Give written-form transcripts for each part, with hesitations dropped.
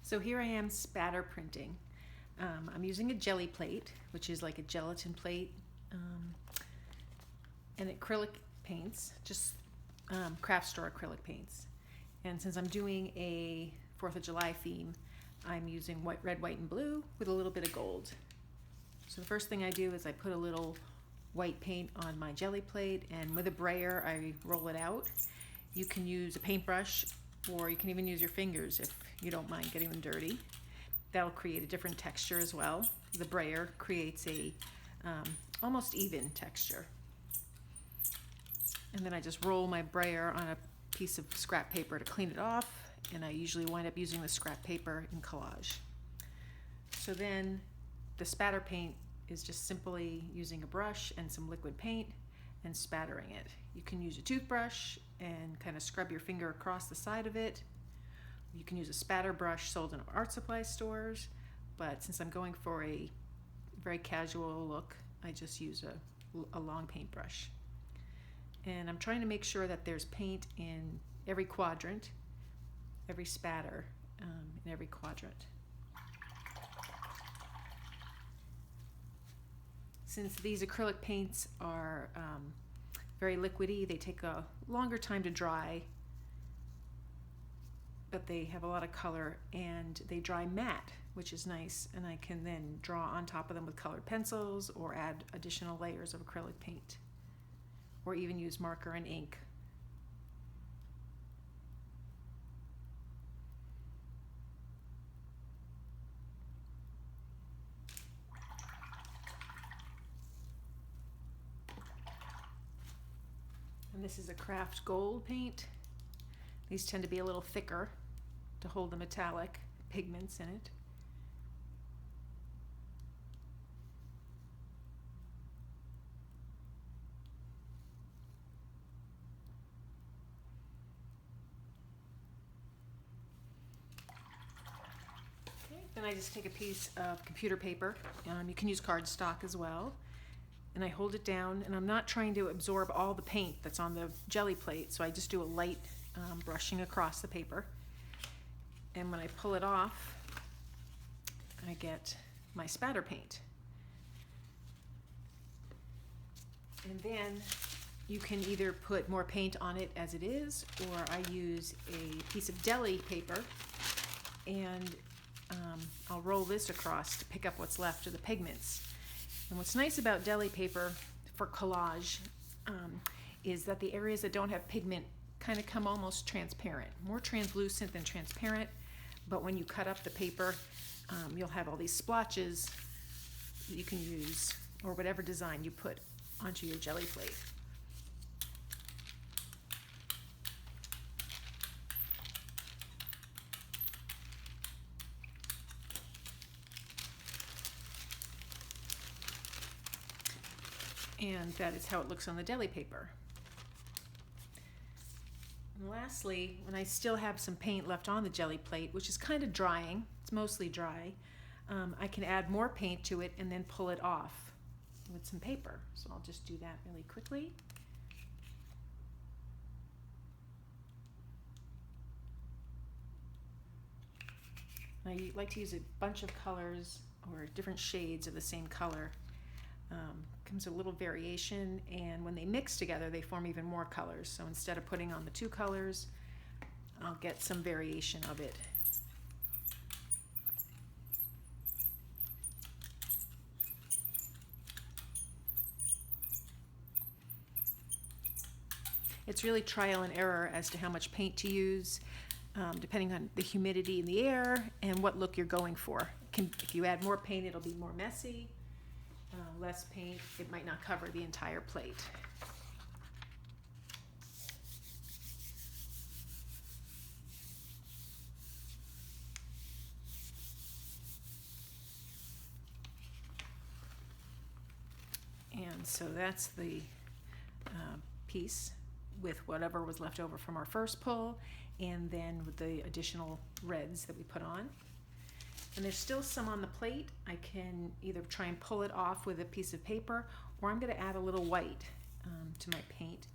So here I am spatter printing. I'm using a jelly plate, which is like a gelatin plate, and acrylic paints, just craft store acrylic paints. And since I'm doing a 4th of July theme, I'm using red, white, and blue with a little bit of gold. So the first thing I do is I put a little white paint on my jelly plate, and with a brayer I roll it out. You can use a paintbrush, or you can even use your fingers if you don't mind getting them dirty. That'll create a different texture as well. The brayer creates a almost even texture. And then I just roll my brayer on a piece of scrap paper to clean it off, and I usually wind up using the scrap paper in collage. So then the spatter paint is just simply using a brush and some liquid paint and spattering it. You can use a toothbrush and kind of scrub your finger across the side of it. You can use a spatter brush sold in art supply stores, but since I'm going for a very casual look, I just use a long paintbrush. And I'm trying to make sure that there's paint in every quadrant, every spatter in every quadrant. Since these acrylic paints are very liquidy, they take a longer time to dry, but they have a lot of color and they dry matte, which is nice, and I can then draw on top of them with colored pencils or add additional layers of acrylic paint, or even use marker and ink. And this is a craft gold paint. These tend to be a little thicker to hold the metallic pigments in it. Then I just take a piece of computer paper. You can use cardstock as well. And I hold it down, and I'm not trying to absorb all the paint that's on the jelly plate, so I just do a light brushing across the paper. And when I pull it off, I get my spatter paint. And then you can either put more paint on it as it is, or I use a piece of Deli-paper, and I'll roll this across to pick up what's left of the pigments. And what's nice about Deli-paper for collage is that the areas that don't have pigment kind of come almost transparent, more translucent than transparent, but when you cut up the paper, you'll have all these splotches that you can use, or whatever design you put onto your jelly plate. And that is how it looks on the Deli-paper. And lastly, when I still have some paint left on the jelly plate, which is kind of drying, it's mostly dry, I can add more paint to it and then pull it off with some paper. So I'll just do that really quickly. I like to use a bunch of colors or different shades of the same color. Comes a little variation, and when they mix together they form even more colors. So instead of putting on the 2 colors, I'll get some variation of it. It's really trial and error as to how much paint to use, depending on the humidity in the air and what look you're going for. If you add more paint, it'll be more messy. Less paint, it might not cover the entire plate. And so that's the piece with whatever was left over from our first pull, and then with the additional reds that we put on. And there's still some on the plate. I can either try and pull it off with a piece of paper, or I'm going to add a little white to my paint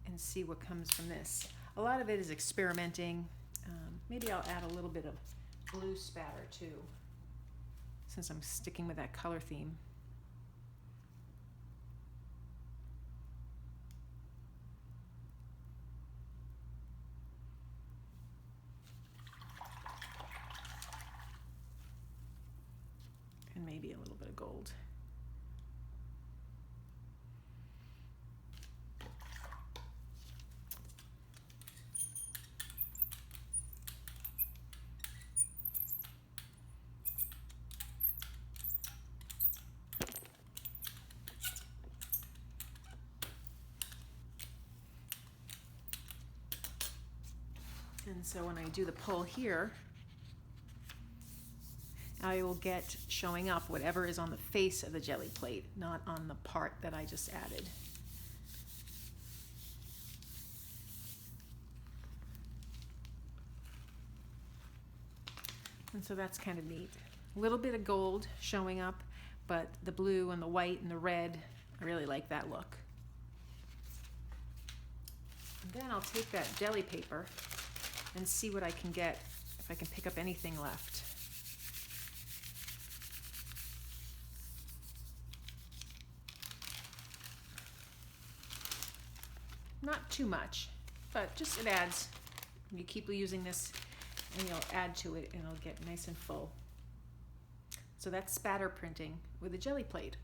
and see what comes from this. A lot of it is experimenting. Maybe I'll add a little bit of blue spatter too, since I'm sticking with that color theme. And maybe a little bit of gold. And so when I do the pull here, I will get showing up whatever is on the face of the jelly plate, not on the part that I just added. And so that's kind of neat. A little bit of gold showing up, but the blue and the white and the red, I really like that look. And then I'll take that deli paper and see what I can get, if I can pick up anything left. Not too much, but just it adds. You keep using this and you'll add to it and it'll get nice and full. So that's spatter printing with a jelly plate.